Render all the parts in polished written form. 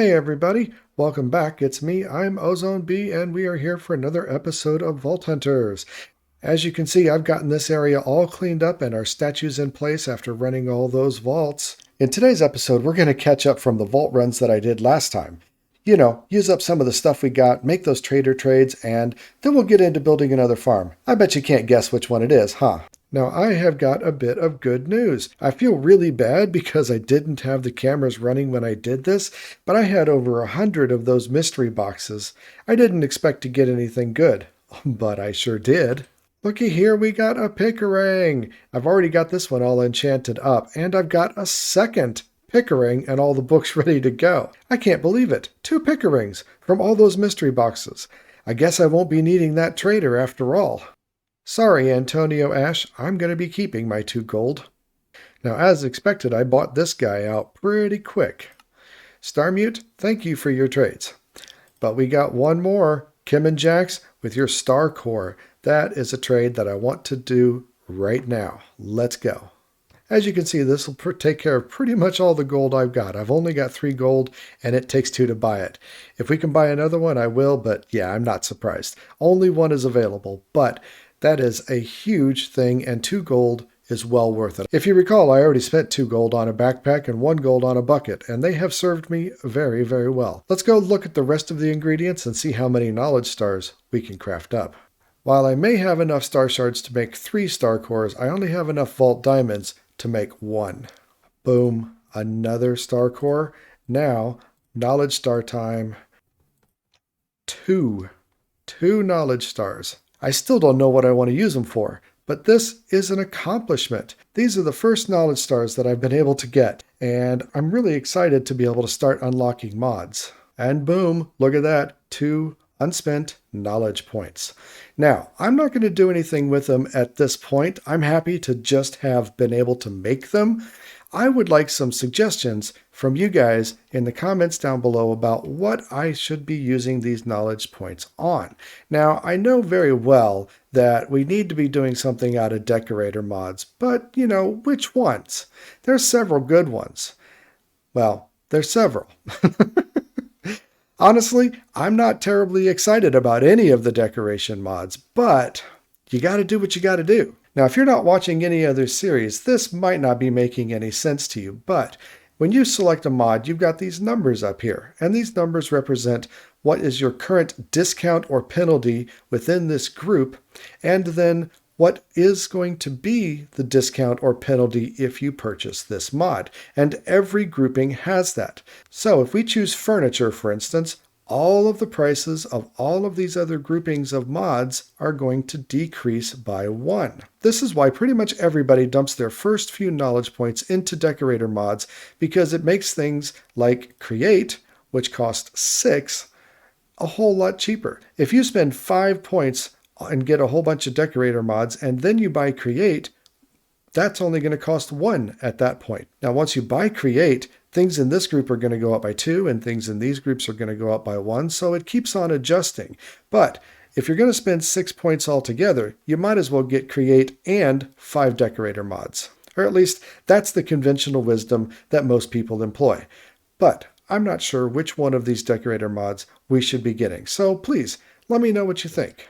Hey everybody, welcome back. It's me, I'm OzoneB, and we are here for another episode of Vault Hunters. As you can see, I've gotten this area all cleaned up and our statues in place after running all those vaults. In today's episode, we're going to catch up from the vault runs that I did last time. You know, use up some of the stuff we got, make those trader trades, and then we'll get into building another farm. I bet you can't guess which one it is, huh? Now, I have got a bit of good news. I feel really bad because I didn't have the cameras running when I did this, but I had over 100 of those mystery boxes. I didn't expect to get anything good, but I sure did. Looky here, we got a Pickering. I've already got this one all enchanted up, and I've got a second Pickering and all the books ready to go. I can't believe it. 2 Pickerings from all those mystery boxes. I guess I won't be needing that trader after all. Sorry, Antonio Ash, I'm going to be keeping my 2 gold. Now, as expected, I bought this guy out pretty quick. Starmute, thank you for your trades. But we got one more, Kim and Jax, with your Star Core. That is a trade that I want to do right now. Let's go. As you can see, this will take care of pretty much all the gold I've got. I've only got 3 gold, and it takes 2 to buy it. If we can buy another one, I will, but yeah, I'm not surprised. Only one is available, but that is a huge thing, and 2 gold is well worth it. If you recall, I already spent 2 gold on a backpack and 1 gold on a bucket, and they have served me very, very well. Let's go look at the rest of the ingredients and see how many knowledge stars we can craft up. While I may have enough star shards to make 3 star cores, I only have enough vault diamonds to make 1. Boom, another star core. Now, knowledge star time. 2 knowledge stars. I still don't know what I want to use them for, but this is an accomplishment. These are the first knowledge stars that I've been able to get, and I'm really excited to be able to start unlocking mods. And boom, look at that, 2 unspent knowledge points. Now, I'm not going to do anything with them at this point. I'm happy to just have been able to make them. I would like some suggestions from you guys in the comments down below about what I should be using these knowledge points on. Now, I know very well that we need to be doing something out of decorator mods, but, you know, which ones? There's several good ones. Well, there's several. Honestly, I'm not terribly excited about any of the decoration mods, but you got to do what you got to do. Now, if you're not watching any other series, this might not be making any sense to you, but when you select a mod, you've got these numbers up here, and these numbers represent what is your current discount or penalty within this group, and then what is going to be the discount or penalty if you purchase this mod. And every grouping has that. So if we choose furniture, for instance, all of the prices of all of these other groupings of mods are going to decrease by 1. This is why pretty much everybody dumps their first few knowledge points into decorator mods, because it makes things like create, which cost 6, a whole lot cheaper. If you spend 5 points and get a whole bunch of decorator mods, and then you buy create, that's only going to cost 1 at that point. Now, once you buy create, things in this group are going to go up by 2, and things in these groups are going to go up by 1, so it keeps on adjusting. But if you're going to spend 6 points altogether, you might as well get create and 5 decorator mods. Or at least that's the conventional wisdom that most people employ. But I'm not sure which one of these decorator mods we should be getting, so please let me know what you think.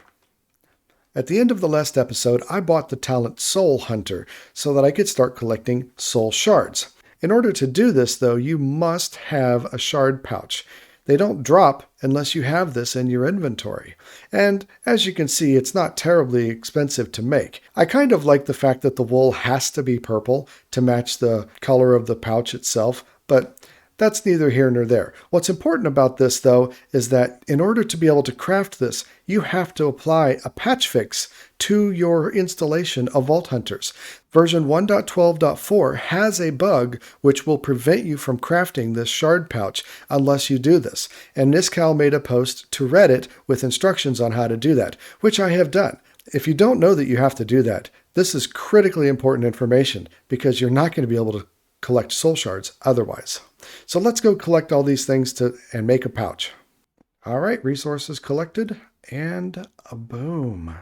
At the end of the last episode, I bought the talent Soul Hunter so that I could start collecting soul shards. In order to do this, though, you must have a shard pouch. They don't drop unless you have this in your inventory. And as you can see, it's not terribly expensive to make. I kind of like the fact that the wool has to be purple to match the color of the pouch itself, but that's neither here nor there. What's important about this, though, is that in order to be able to craft this, you have to apply a patch fix to your installation of Vault Hunters. Version 1.12.4 has a bug which will prevent you from crafting this shard pouch unless you do this. And Niscal made a post to Reddit with instructions on how to do that, which I have done. If you don't know that you have to do that, this is critically important information because you're not going to be able to collect soul shards otherwise. So let's go collect all these things and make a pouch. All right, resources collected, and boom.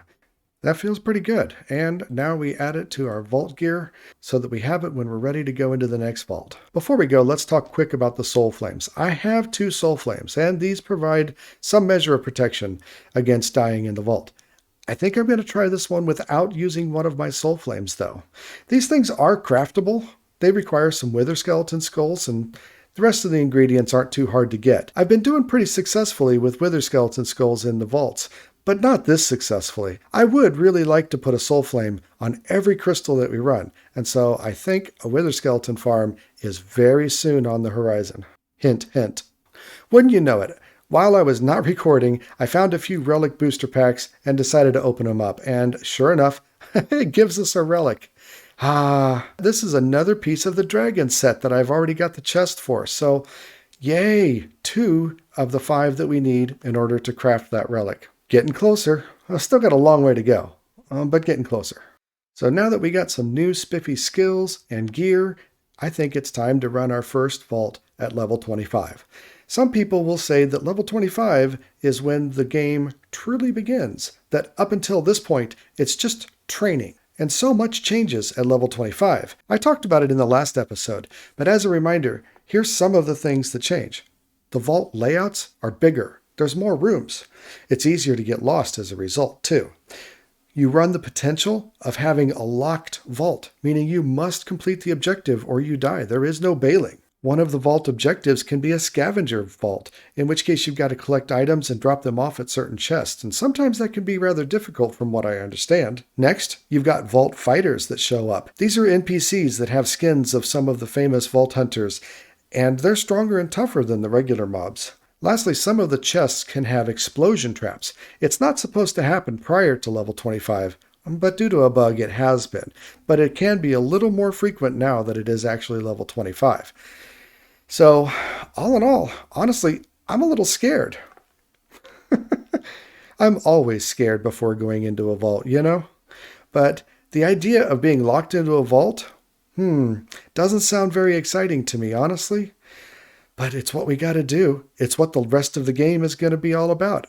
That feels pretty good. And now we add it to our vault gear so that we have it when we're ready to go into the next vault. Before we go, let's talk quick about the soul flames. I have 2 soul flames, and these provide some measure of protection against dying in the vault. I think I'm going to try this one without using one of my soul flames, though. These things are craftable. They require some wither skeleton skulls, and the rest of the ingredients aren't too hard to get. I've been doing pretty successfully with wither skeleton skulls in the vaults, but not this successfully. I would really like to put a soul flame on every crystal that we run, and so I think a wither skeleton farm is very soon on the horizon. Hint, hint. Wouldn't you know it? While I was not recording, I found a few relic booster packs and decided to open them up, and sure enough, it gives us a relic. This is another piece of the dragon set that I've already got the chest for, so yay, 2 of the 5 that we need in order to craft that relic. Getting closer. I've still got a long way to go, but getting closer. So now that we got some new spiffy skills and gear, I think it's time to run our first vault at level 25. Some people will say that level 25 is when the game truly begins, that up until this point, it's just training. And so much changes at level 25. I talked about it in the last episode, but as a reminder, here's some of the things that change. The vault layouts are bigger. There's more rooms. It's easier to get lost as a result, too. You run the potential of having a locked vault, meaning you must complete the objective or you die. There is no bailing. One of the vault objectives can be a scavenger vault, in which case you've got to collect items and drop them off at certain chests, and sometimes that can be rather difficult from what I understand. Next, you've got vault fighters that show up. These are NPCs that have skins of some of the famous vault hunters, and they're stronger and tougher than the regular mobs. Lastly, some of the chests can have explosion traps. It's not supposed to happen prior to level 25, but due to a bug it has been. But it can be a little more frequent now that it is actually level 25. So, all in all, honestly, I'm a little scared. I'm always scared before going into a vault, you know? But the idea of being locked into a vault, doesn't sound very exciting to me, honestly. But it's what we gotta do. It's what the rest of the game is going to be all about.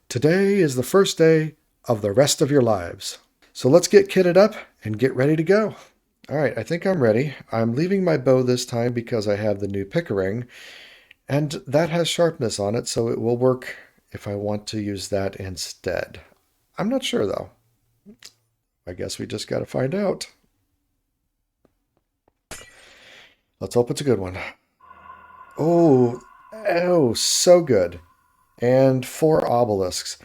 Today is the first day of the rest of your lives. So let's get kitted up and get ready to go. All right, I think I'm ready. I'm leaving my bow this time because I have the new pickering, and that has sharpness on it, so it will work if I want to use that instead. I'm not sure, though. I guess we just got to find out. Let's hope it's a good one. Oh, so good. And 4 obelisks.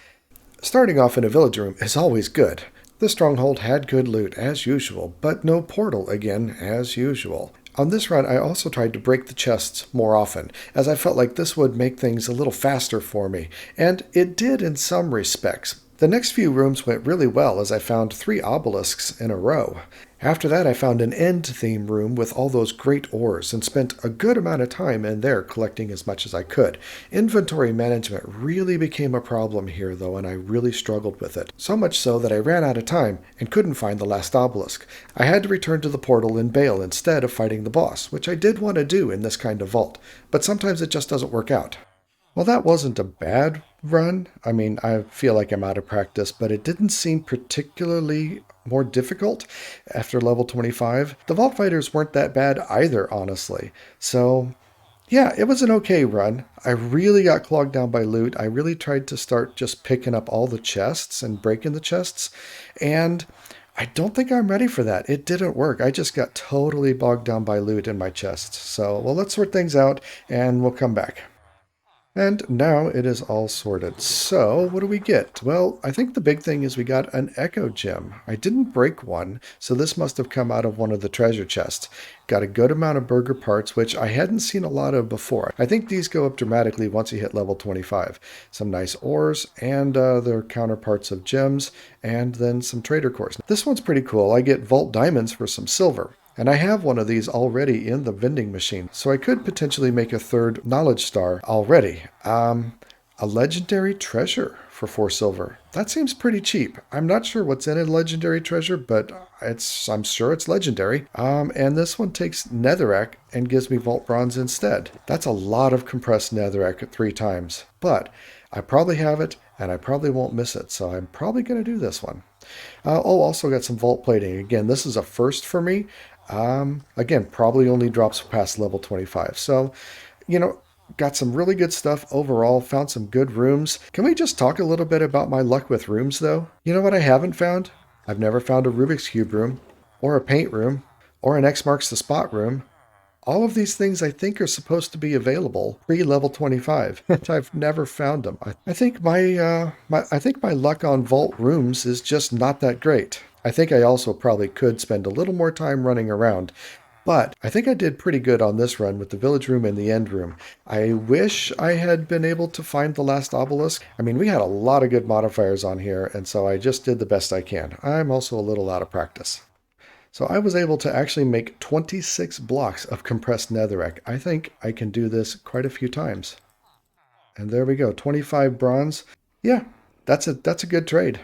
Starting off in a village room is always good. The stronghold had good loot, as usual, but no portal again, as usual. On this run, I also tried to break the chests more often, as I felt like this would make things a little faster for me, and it did in some respects. The next few rooms went really well as I found 3 obelisks in a row. After that, I found an end-theme room with all those great ores and spent a good amount of time in there collecting as much as I could. Inventory management really became a problem here, though, and I really struggled with it. So much so that I ran out of time and couldn't find the last obelisk. I had to return to the portal and bail instead of fighting the boss, which I did want to do in this kind of vault, but sometimes it just doesn't work out. Well, that wasn't a bad run. I mean, I feel like I'm out of practice, but it didn't seem particularly more difficult after level 25. The Vault Fighters weren't that bad either, honestly. So, yeah, it was an okay run. I really got clogged down by loot. I really tried to start just picking up all the chests and breaking the chests, and I don't think I'm ready for that. It didn't work. I just got totally bogged down by loot in my chests. So, well, let's sort things out, and we'll come back. And now it is all sorted. So, what do we get? Well, I think the big thing is we got an Echo Gem. I didn't break one, so this must have come out of one of the treasure chests. Got a good amount of burger parts, which I hadn't seen a lot of before. I think these go up dramatically once you hit level 25. Some nice ores, and their counterparts of gems, and then some trader cores. This one's pretty cool. I get Vault Diamonds for some silver. And I have one of these already in the vending machine, so I could potentially make a 3rd knowledge star already. A legendary treasure for 4 silver. That seems pretty cheap. I'm not sure what's in a legendary treasure, but I'm sure it's legendary. And this one takes netherrack and gives me vault bronze instead. That's a lot of compressed netherrack at 3 times, but I probably have it and I probably won't miss it, so I'm probably going to do this one. Oh, also got some vault plating. Again, this is a first for me. Again, probably only drops past level 25. So, you know, got some really good stuff overall. Found some good rooms. Can we just talk a little bit about my luck with rooms, though? You know what I haven't found? I've never found a Rubik's Cube room, or a paint room, or an X marks the spot room. All of these things I think are supposed to be available pre-level 25, and I've never found them. I think my luck on vault rooms is just not that great. I think I also probably could spend a little more time running around, but I think I did pretty good on this run with the village room and the end room. I wish I had been able to find the last obelisk. I mean, we had a lot of good modifiers on here, and so I just did the best I can. I'm also a little out of practice. So I was able to actually make 26 blocks of compressed netherrack. I think I can do this quite a few times. And there we go, 25 bronze. Yeah, that's a good trade.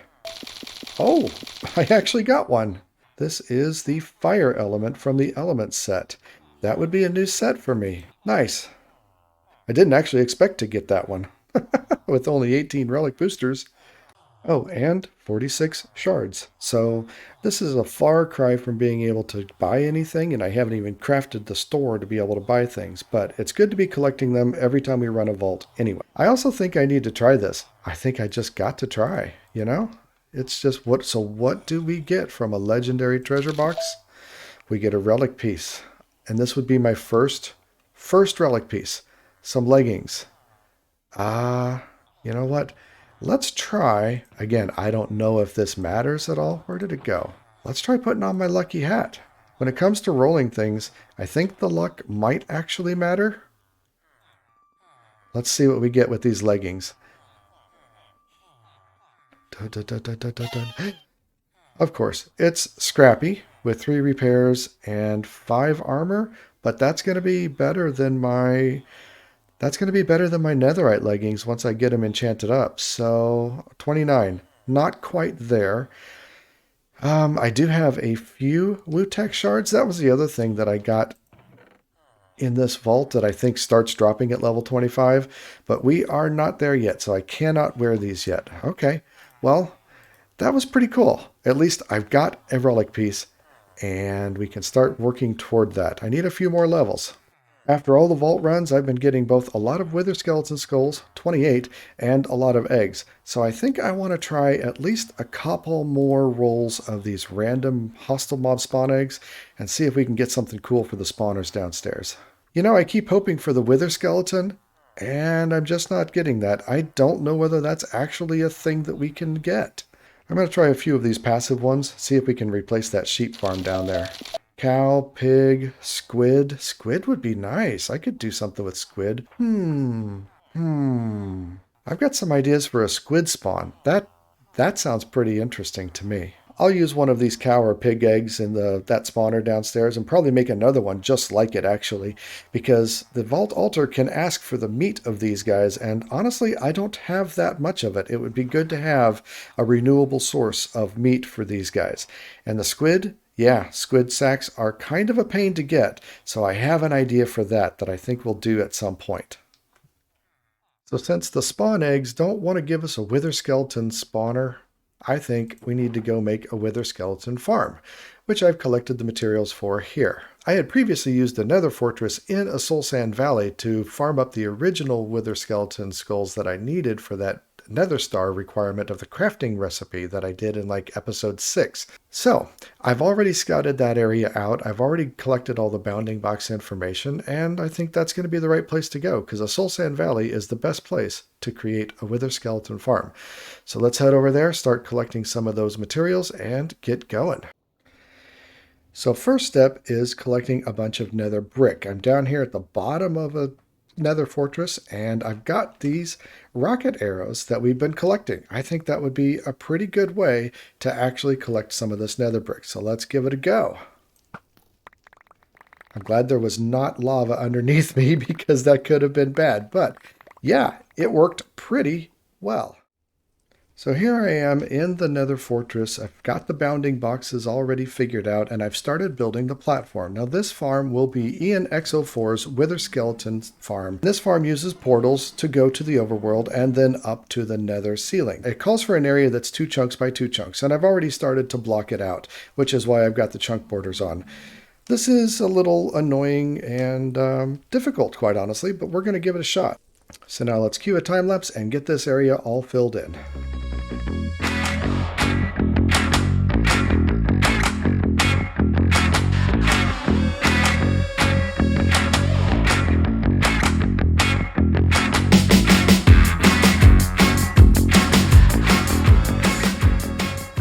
Oh, I actually got one. This is the fire element from the elements set. That would be a new set for me. Nice. I didn't actually expect to get that one with only 18 relic boosters. Oh, and 46 shards. So this is a far cry from being able to buy anything, and I haven't even crafted the store to be able to buy things, but it's good to be collecting them every time we run a vault anyway. I also think I need to try this. I think I just got to try, you know? It's just what do we get from a legendary treasure box? We get a relic piece, and this would be my first relic piece. Some leggings. You know what? Let's try, again, I don't know if this matters at all. Where did it go? Let's try putting on my lucky hat. When it comes to rolling things, I think the luck might actually matter. Let's see what we get with these leggings. Dun, dun, dun, dun, dun, dun, dun. Of course, it's scrappy with 3 repairs and 5 armor, but that's going to be better than my netherite leggings once I get them enchanted up. So 29, not quite there. I do have a few Wu-Tech shards. That was the other thing that I got in this vault that I think starts dropping at level 25, but we are not there yet, so I cannot wear these yet. Okay, well, that was pretty cool. At least I've got a relic piece, and we can start working toward that. I need a few more levels. After all the vault runs, I've been getting both a lot of wither skeleton skulls, 28, and a lot of eggs. So I think I want to try at least a couple more rolls of these random hostile mob spawn eggs and see if we can get something cool for the spawners downstairs. You know, I keep hoping for the wither skeleton, and I'm just not getting that. I don't know whether that's actually a thing that we can get. I'm going to try a few of these passive ones, see if we can replace that sheep farm down there. Cow, pig, squid. Squid would be nice. I could do something with squid. I've got some ideas for a squid spawn. That sounds pretty interesting to me. I'll use one of these cow or pig eggs in that spawner downstairs and probably make another one just like it, actually, because the vault altar can ask for the meat of these guys, and honestly, I don't have that much of it. It would be good to have a renewable source of meat for these guys. And the squid, yeah, squid sacks are kind of a pain to get, so I have an idea for that I think we'll do at some point. So since the spawn eggs don't want to give us a wither skeleton spawner, I think we need to go make a wither skeleton farm, which I've collected the materials for here. I had previously used a nether fortress in a soul sand valley to farm up the original wither skeleton skulls that I needed for that nether star requirement of the crafting recipe that I did in like episode 6. So I've already scouted that area out. I've already collected all the bounding box information, and I think that's going to be the right place to go because a soul sand valley is the best place to create a wither skeleton farm. So let's head over there, start collecting some of those materials, and get going. So first step is collecting a bunch of nether brick. I'm down here at the bottom of a nether fortress, and I've got these rocket arrows that we've been collecting. I think that would be a pretty good way to actually collect some of this nether brick. So let's give it a go. I'm glad there was not lava underneath me because that could have been bad. But yeah, it worked pretty well. So here I am in the Nether Fortress. I've got the bounding boxes already figured out, and I've started building the platform. Now this farm will be IanXoFour's Wither Skeleton farm. This farm uses portals to go to the overworld and then up to the Nether ceiling. It calls for an area that's 2 chunks by 2 chunks, and I've already started to block it out, which is why I've got the chunk borders on. This is a little annoying and difficult, quite honestly, but we're going to give it a shot. So now let's cue a time lapse and get this area all filled in.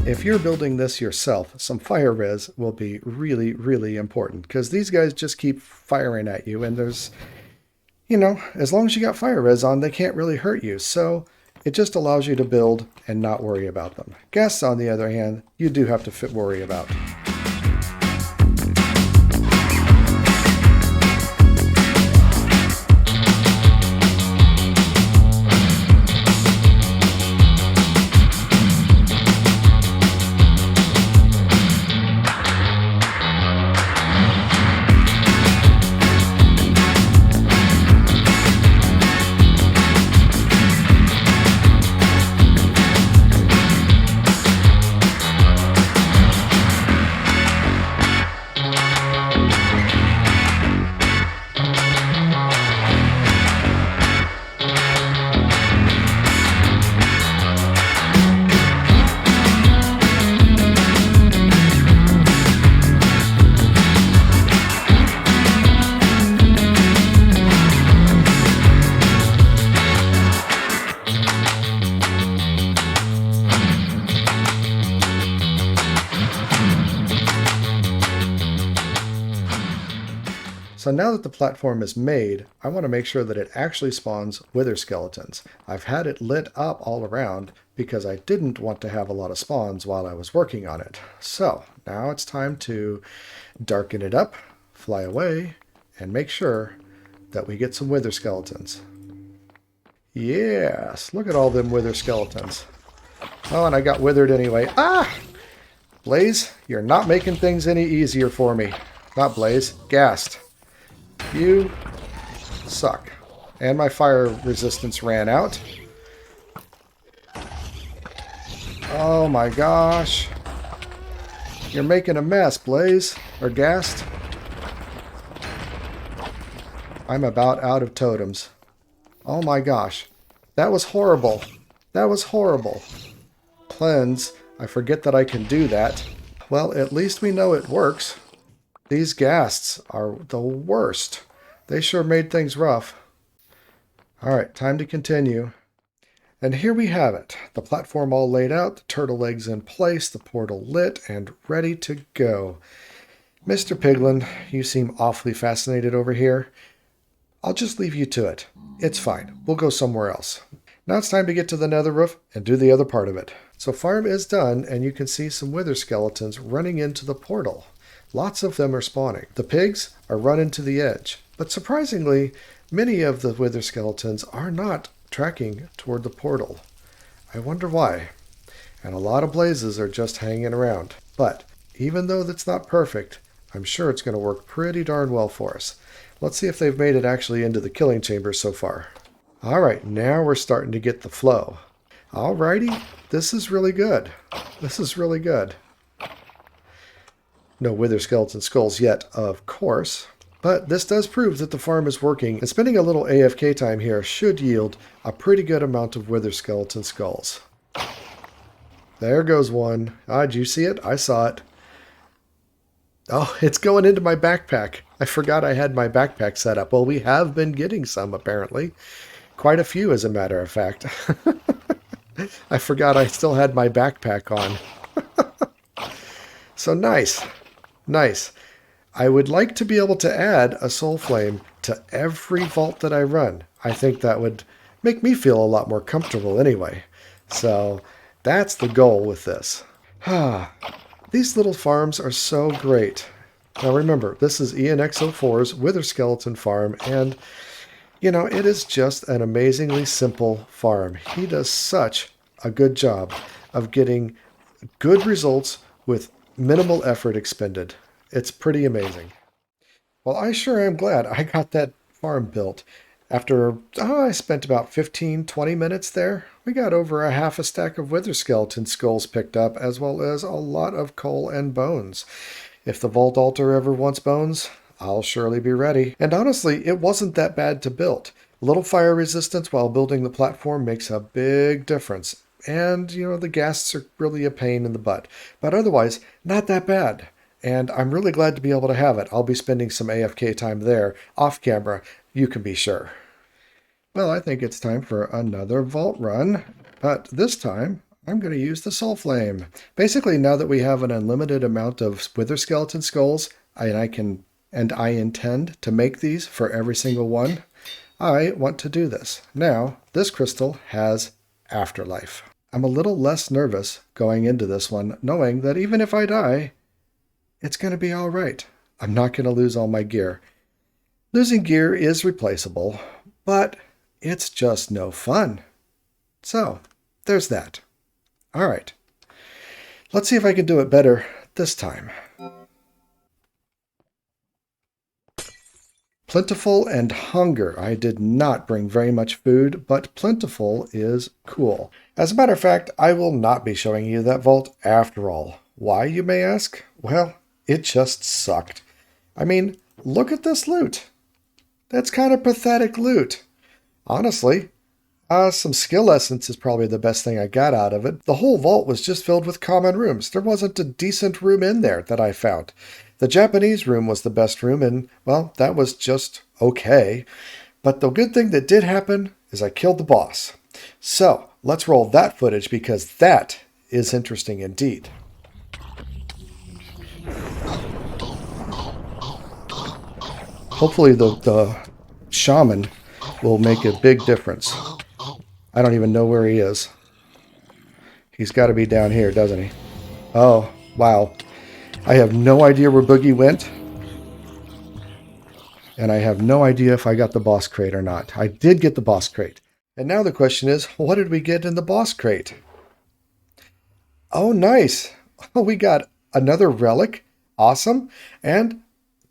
If you're building this yourself, some fire res will be really, really important because these guys just keep firing at you, and there's, you know, as long as you got fire res on, they can't really hurt you. So it just allows you to build and not worry about them. Ghasts, on the other hand, you do have to worry about. So now that the platform is made, I want to make sure that it actually spawns wither skeletons. I've had it lit up all around because I didn't want to have a lot of spawns while I was working on it. So now it's time to darken it up, fly away, and make sure that we get some wither skeletons. Yes, look at all them wither skeletons. Oh, and I got withered anyway. Ah! Blaze, you're not making things any easier for me. Not Blaze, Ghast. You suck. And my fire resistance ran out. Oh my gosh. You're making a mess, Blaze. Or Ghast. I'm about out of totems. Oh my gosh. That was horrible. That was horrible. Cleanse. I forget that I can do that. Well, at least we know it works. These ghasts are the worst. They sure made things rough. Alright, time to continue. And here we have it. The platform all laid out, the turtle eggs in place, the portal lit, and ready to go. Mr. Piglin, you seem awfully fascinated over here. I'll just leave you to it. It's fine. We'll go somewhere else. Now it's time to get to the nether roof and do the other part of it. So farm is done, and you can see some wither skeletons running into the portal. Lots of them are spawning. The pigs are running to the edge. But surprisingly, many of the wither skeletons are not tracking toward the portal. I wonder why. And a lot of blazes are just hanging around. But even though that's not perfect, I'm sure it's going to work pretty darn well for us. Let's see if they've made it actually into the killing chamber so far. Alright, now we're starting to get the flow. Alrighty, this is really good. This is really good. No wither skeleton skulls yet, of course. But this does prove that the farm is working, and spending a little AFK time here should yield a pretty good amount of wither skeleton skulls. There goes one. Ah, did you see it? I saw it. Oh, it's going into my backpack. I forgot I had my backpack set up. Well, we have been getting some, apparently. Quite a few, as a matter of fact. I forgot I still had my backpack on. So nice. Nice. I would like to be able to add a soul flame to every vault that I run. I think that would make me feel a lot more comfortable anyway. So that's the goal with this. These little farms are so great. Now remember, this is IanXoFour's Wither Skeleton farm, and you know, it is just an amazingly simple farm. He does such a good job of getting good results with minimal effort expended. It's pretty amazing. Well, I sure am glad I got that farm built. After I spent about 15, 20 minutes there, we got over a half a stack of wither skeleton skulls picked up, as well as a lot of coal and bones. If the vault altar ever wants bones, I'll surely be ready. And honestly, it wasn't that bad to build. A little fire resistance while building the platform makes a big difference. And, the ghasts are really a pain in the butt. But otherwise, not that bad. And I'm really glad to be able to have it. I'll be spending some AFK time there, off camera, you can be sure. Well, I think it's time for another vault run. But this time, I'm going to use the Soul Flame. Basically, now that we have an unlimited amount of wither skeleton skulls, I intend to make these for every single one, I want to do this. Now, this crystal has afterlife. I'm a little less nervous going into this one, knowing that even if I die, it's going to be all right. I'm not going to lose all my gear. Losing gear is replaceable, but it's just no fun. So, there's that. All right. Let's see if I can do it better this time. Plentiful and hunger. I did not bring very much food, but plentiful is cool. As a matter of fact, I will not be showing you that vault after all. Why, you may ask? Well, it just sucked. I mean, look at this loot. That's kind of pathetic loot. Honestly, some skill essence is probably the best thing I got out of it. The whole vault was just filled with common rooms. There wasn't a decent room in there that I found. The Japanese room was the best room, and, well, that was just okay. But the good thing that did happen is I killed the boss. So, let's roll that footage because that is interesting indeed. Hopefully the shaman will make a big difference. I don't even know where he is. He's got to be down here, doesn't he? Oh, wow. I have no idea where Boogie went. And I have no idea if I got the boss crate or not. I did get the boss crate. And now the question is, what did we get in the boss crate? Oh, nice. Oh, we got another relic. Awesome. And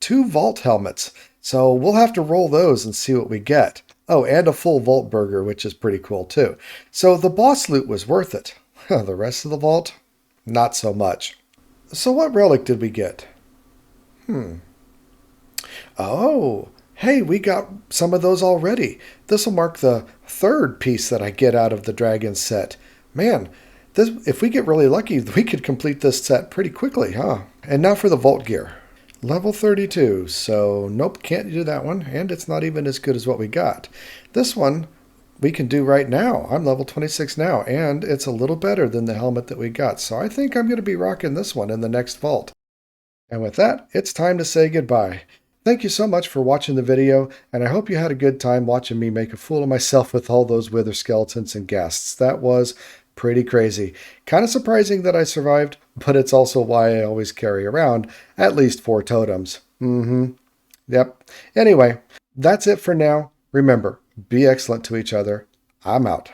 2 vault helmets. So we'll have to roll those and see what we get. Oh, and a full vault burger, which is pretty cool too. So the boss loot was worth it. The rest of the vault, not so much. So what relic did we get? Oh, hey, we got some of those already. This will mark the 3rd piece that I get out of the dragon set. Man, if we get really lucky, we could complete this set pretty quickly, huh? And now for the vault gear. Level 32, so nope, can't do that one, and it's not even as good as what we got. This one we can do right now. I'm level 26 now, and it's a little better than the helmet that we got, so I think I'm going to be rocking this one in the next vault. And with that, it's time to say goodbye. Thank you so much for watching the video, and I hope you had a good time watching me make a fool of myself with all those wither skeletons and ghasts. That was pretty crazy. Kind of surprising that I survived, but it's also why I always carry around at least 4 totems. Yep. Anyway, that's it for now. Remember, be excellent to each other. I'm out.